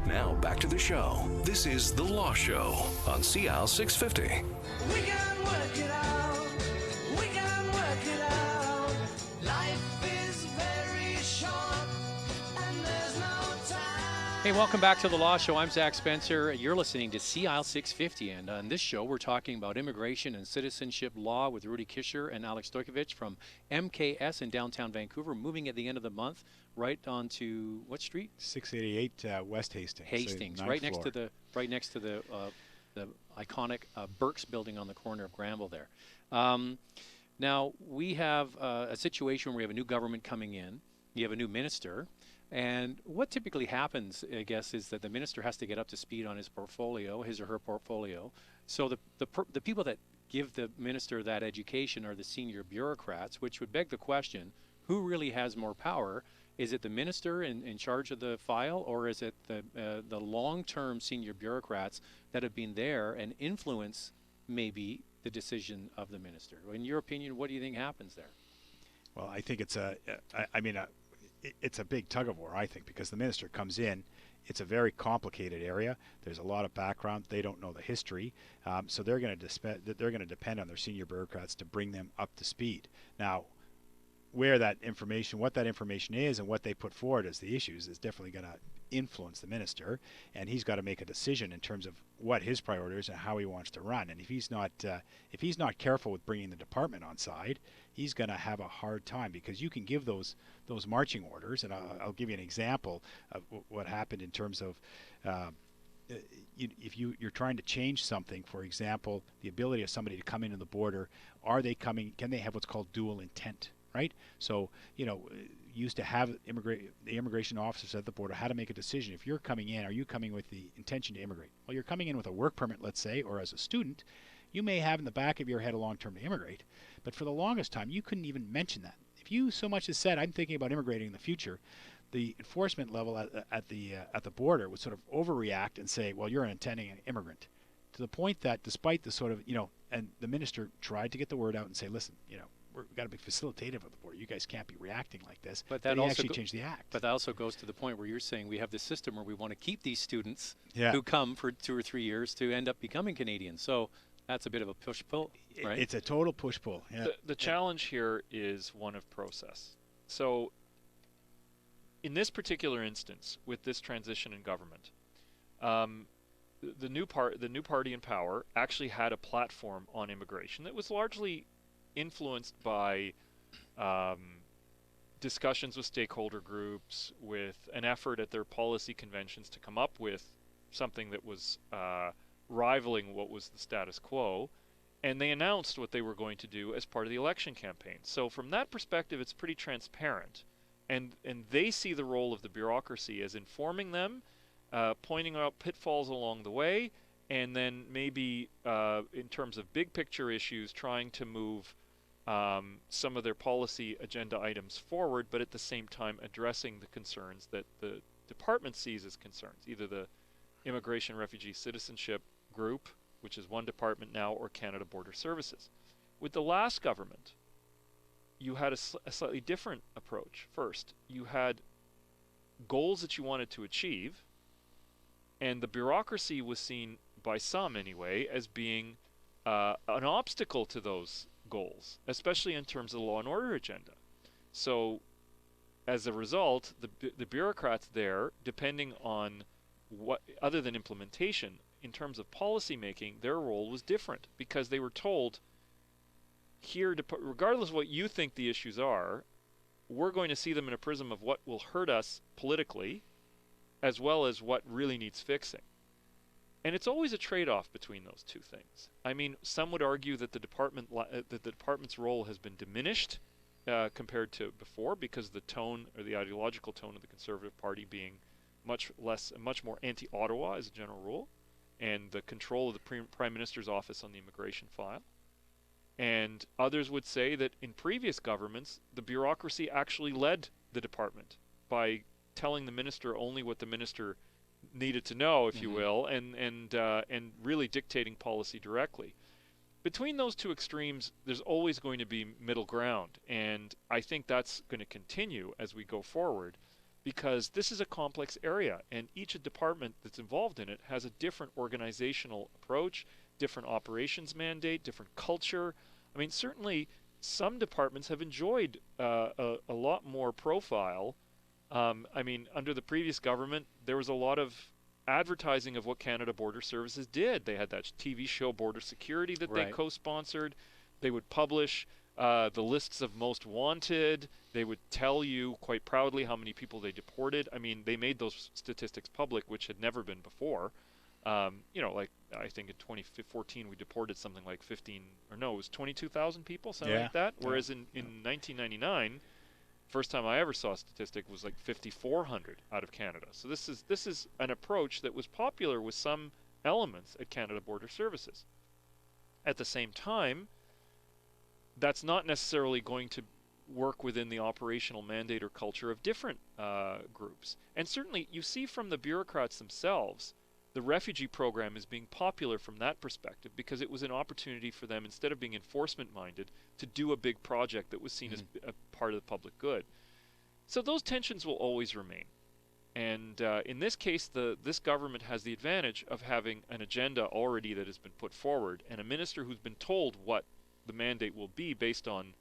Now back to the show. This is The Law Show on CL 650. We can work it out. We can work it out. Life is very short and there's no time. Hey, welcome back to The Law Show. I'm Zach Spencer. You're listening to CL 650. And on this show, we're talking about immigration and citizenship law with Rudy Kisher and Alex Stojkovic from MKS in downtown Vancouver, moving at the end of the month right onto what street? 688 West Hastings. Hastings, right next to the iconic Burke's building on the corner of Granville there. Now we have a situation where we have a new government coming in. You have a new minister, and what typically happens, I guess, is that the minister has to get up to speed on his portfolio, his or her portfolio. So the people that give the minister that education are the senior bureaucrats, which would beg the question: who really has more power? Is it the minister in charge of the file, or is it the long-term senior bureaucrats that have been there and influence maybe the decision of the minister? In your opinion, what do you think happens there? Well, I think it's it's a big tug of war, I think, because the minister comes in. It's a very complicated area. There's a lot of background. They don't know the history, so they're going to depend on their senior bureaucrats to bring them up to speed. Now, what that information is and what they put forward as the issues is definitely going to influence the minister, and he's got to make a decision in terms of what his priorities and how he wants to run. And if he's not careful with bringing the department on side, he's going to have a hard time, because you can give those marching orders, and I'll give you an example of what happened in terms of if you're trying to change something. For example, the ability of somebody to come into the border, can they have what's called dual intent? Right? So, used to have the immigration officers at the border how to make a decision. If you're coming in, are you coming with the intention to immigrate? Well, you're coming in with a work permit, let's say, or as a student, you may have in the back of your head a long-term to immigrate, but for the longest time, you couldn't even mention that. If you so much as said, I'm thinking about immigrating in the future, the enforcement level at the border would sort of overreact and say, well, you're an intending immigrant, to the point that despite the sort of, and the minister tried to get the word out and say, listen, we've got to be facilitative of the border. You guys can't be reacting like this. But that also actually changed the act. But that also goes to the point where you're saying we have this system where we want to keep these students who come for 2 or 3 years to end up becoming Canadians. So that's a bit of a push-pull, right? It's a total push-pull. Yeah. The challenge here is one of process. So in this particular instance, with this transition in government, the new party in power actually had a platform on immigration that was largely influenced by discussions with stakeholder groups, with an effort at their policy conventions to come up with something that was rivaling what was the status quo, and they announced what they were going to do as part of the election campaign. So from that perspective, it's pretty transparent, and they see the role of the bureaucracy as informing them, pointing out pitfalls along the way, and then maybe in terms of big picture issues, trying to move some of their policy agenda items forward, but at the same time addressing the concerns that the department sees as concerns, either the Immigration, Refugee, Citizenship Group, which is one department now, or Canada Border Services. With the last government, you had a slightly different approach. First, you had goals that you wanted to achieve, and the bureaucracy was seen, by some anyway, as being an obstacle to those goals, especially in terms of the law and order agenda. So as a result, the bureaucrats there, depending on what other than implementation, in terms of policy making, their role was different, because they were told, here, regardless of what you think the issues are, we're going to see them in a prism of what will hurt us politically, as well as what really needs fixing. And it's always a trade-off between those two things. I mean, some would argue that the department's role has been diminished compared to before, because the tone, or the ideological tone, of the Conservative Party being much more anti-Ottawa as a general rule, and the control of the Prime Minister's office on the immigration file. And others would say that in previous governments, the bureaucracy actually led the department by telling the minister only what the minister needed to know, if you will, and really dictating policy directly. Between those two extremes, there's always going to be middle ground, and I think that's going to continue as we go forward, because this is a complex area, and each department that's involved in it has a different organizational approach, different operations mandate, different culture. I mean, certainly some departments have enjoyed a lot more profile. I mean, under the previous government, there was a lot of advertising of what Canada Border Services did. They had that TV show Border Security that they Right. co-sponsored. They would publish the lists of most wanted. They would tell you quite proudly how many people they deported. I mean, they made those statistics public, which had never been before. You know, like I think in 2014 we deported something like 15, or no, it was 22,000 people, something Yeah. like that. Yeah. Whereas in 1999, first time I ever saw a statistic was like 5,400 out of Canada. So this is an approach that was popular with some elements at Canada Border Services. At the same time, that's not necessarily going to work within the operational mandate or culture of different groups. And certainly you see from the bureaucrats themselves, the refugee program is being popular from that perspective because it was an opportunity for them, instead of being enforcement minded, to do a big project that was seen as a part of the public good. So those tensions will always remain. And in this case, this government has the advantage of having an agenda already that has been put forward, and a minister who's been told what the mandate will be based on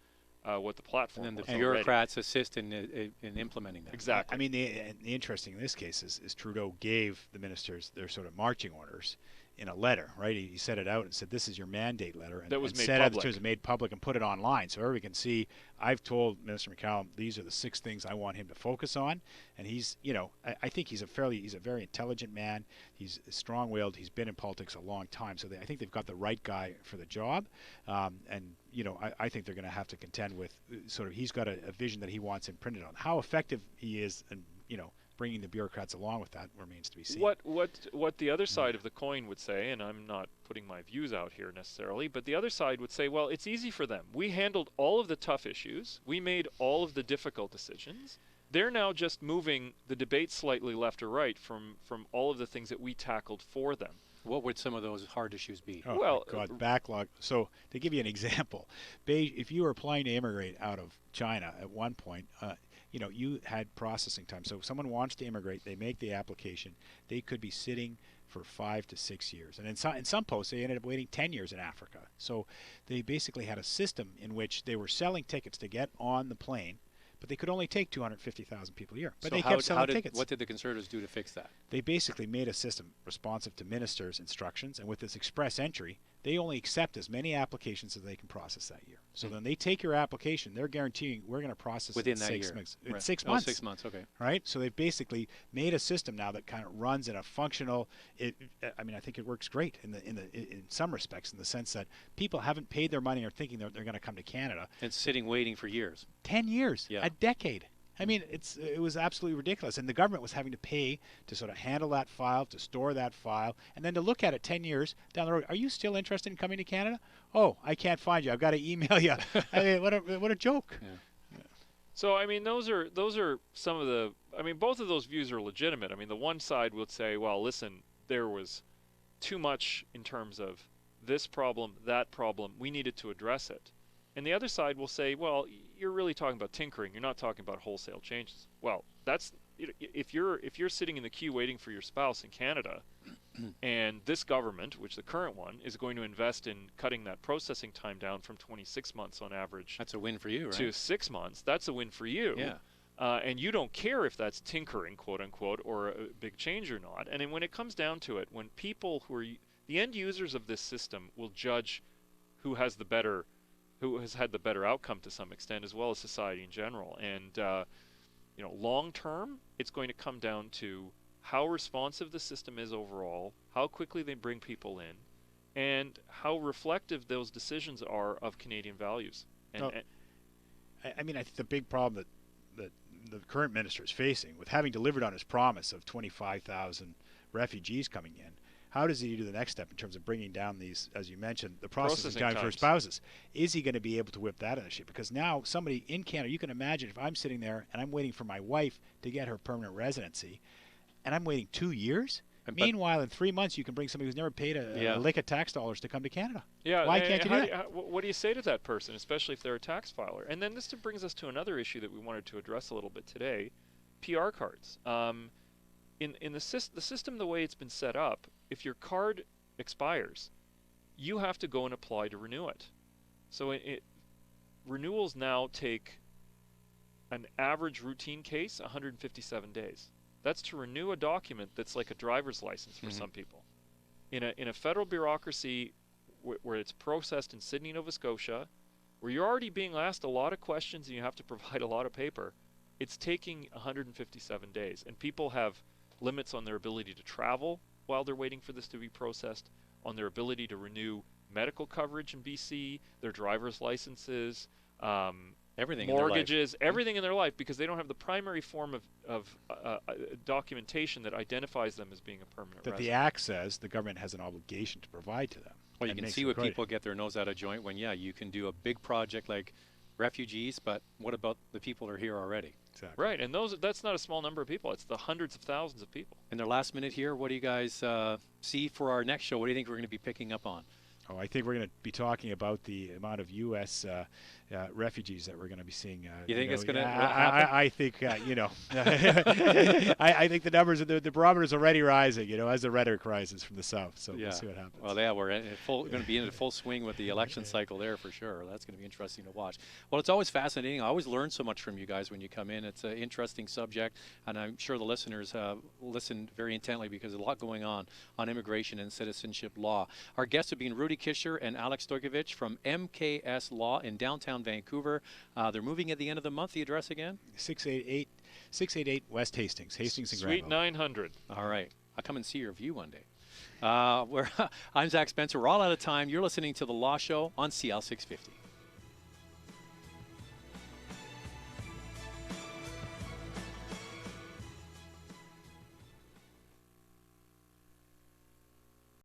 what the platform And then was the already. bureaucrats assist in implementing that. Exactly. I mean, the interesting in this case is Trudeau gave the ministers their sort of marching orders in a letter, right? He set it out and said, "This is your mandate letter," and That was and made set out the public. terms, made public, and put it online so everybody can see. I've told Minister McCallum these are the 6 things I want him to focus on, and he's, you know, I think he's a very intelligent man. He's strong-willed. He's been in politics a long time, so I think they've got the right guy for the job, and you know, I think they're going to have to contend with sort of, he's got a vision that he wants imprinted on. How effective he is, and you know, bringing the bureaucrats along with that remains to be seen. What the other side of the coin would say, and I'm not putting my views out here necessarily, but the other side would say, well, it's easy for them. We handled all of the tough issues. We made all of the difficult decisions. They're now just moving the debate slightly left or right from all of the things that we tackled for them. What would some of those hard issues be? Oh, Well, my God, backlog. So to give you an example, if you were applying to immigrate out of China at one point, you know, you had processing time. So if someone wants to immigrate, they make the application. They could be sitting for 5 to 6 years, and in some posts they ended up waiting 10 years in Africa. So they basically had a system in which they were selling tickets to get on the plane, but they could only take 250,000 people a year. But So they kept selling tickets. What did the Conservatives do to fix that? They basically made a system responsive to ministers' instructions, and with this express entry, they only accept as many applications as they can process that year. So then they take your application, they're guaranteeing we're going to process it Within in that 6 year. months. Right. In 6 Oh, months. 6 months, okay. Right? So they've basically made a system now that kind of runs in a functional. I mean, I think it works great in some respects, in the sense that people haven't paid their money or thinking they're going to come to Canada. And sitting waiting for years. 10 years, Yeah. a decade. I mean, it was absolutely ridiculous, and the government was having to pay to sort of handle that file, to store that file, and then to look at it 10 years down the road. Are you still interested in coming to Canada? Oh, I can't find you. I've got to email you. I mean, what a joke. Yeah. So I mean, those are some of the. I mean, both of those views are legitimate. I mean, the one side would say, well, listen, there was too much in terms of this problem, that problem. We needed to address it. And the other side will say, well, you're really talking about tinkering. You're not talking about wholesale changes. Well, that's if you're sitting in the queue waiting for your spouse in Canada, and this government, which the current one, is going to invest in cutting that processing time down from 26 months on average That's a win for you, right? to 6 months, that's a win for you. Yeah. And you don't care if that's tinkering, quote unquote, or a big change or not. And then when it comes down to it, when people who are the end users of this system will judge who has had the better outcome to some extent, as well as society in general. And you know, long term, it's going to come down to how responsive the system is overall, how quickly they bring people in, and how reflective those decisions are of Canadian values. And, No. I mean, I think the big problem that the current minister is facing, with having delivered on his promise of 25,000 refugees coming in, how does he do the next step in terms of bringing down these, as you mentioned, the processing time for times. spouses? Is he going to be able to whip that initiative? Because now somebody in Canada, you can imagine if I'm sitting there and I'm waiting for my wife to get her permanent residency, and I'm waiting 2 years. But- Meanwhile, in 3 months, you can bring somebody who's never paid a lick of tax dollars to come to Canada. Yeah, Why and can't you how do that? what do you say to that person, especially if they're a tax filer? And then this brings us to another issue that we wanted to address a little bit today. PR cards. In the system, the way it's been set up, if your card expires, you have to go and apply to renew it. So renewals now take an average routine case 157 days. That's to renew a document that's like a driver's license for some people. In a federal bureaucracy where it's processed in Sydney, Nova Scotia, where you're already being asked a lot of questions and you have to provide a lot of paper, it's taking 157 days. And people have limits on their ability to travel while they're waiting for this to be processed, on their ability to renew medical coverage in BC, their driver's licenses, Everything mortgages, everything in their life, because they don't have the primary form of documentation that identifies them as being a permanent That resident. the Act says the government has an obligation to provide to them. Well, you and can makes see it what quite- people get their nose out of joint when, yeah, you can do a big project like refugees, but what about the people who are here already? Exactly. Right, and that's not a small number of people. It's the hundreds of thousands of people. In their last minute here, what do you guys see for our next show? What do you think we're going to be picking up on? Oh, I think we're going to be talking about the amount of U.S. Refugees that we're going to be seeing. You think it's gonna happen? I think, you know, I think the numbers, the barometer's already rising, you know, as the rhetoric rises from the South. So we'll see what happens. Well, yeah, we're going to be in full swing with the election cycle there for sure. That's going to be interesting to watch. Well, it's always fascinating. I always learn so much from you guys when you come in. It's an interesting subject, and I'm sure the listeners listened very intently because there's a lot going on immigration and citizenship law. Our guests have been Rudy Kisher and Alex Stojkovic from MKS Law in downtown Vancouver. They're moving at the end of the month. The address again? 688 West Hastings, Hastings and Suite Granville. 900. All right. I'll come and see your view one day. I'm Zach Spencer. We're all out of time. You're listening to The Law Show on CL 650.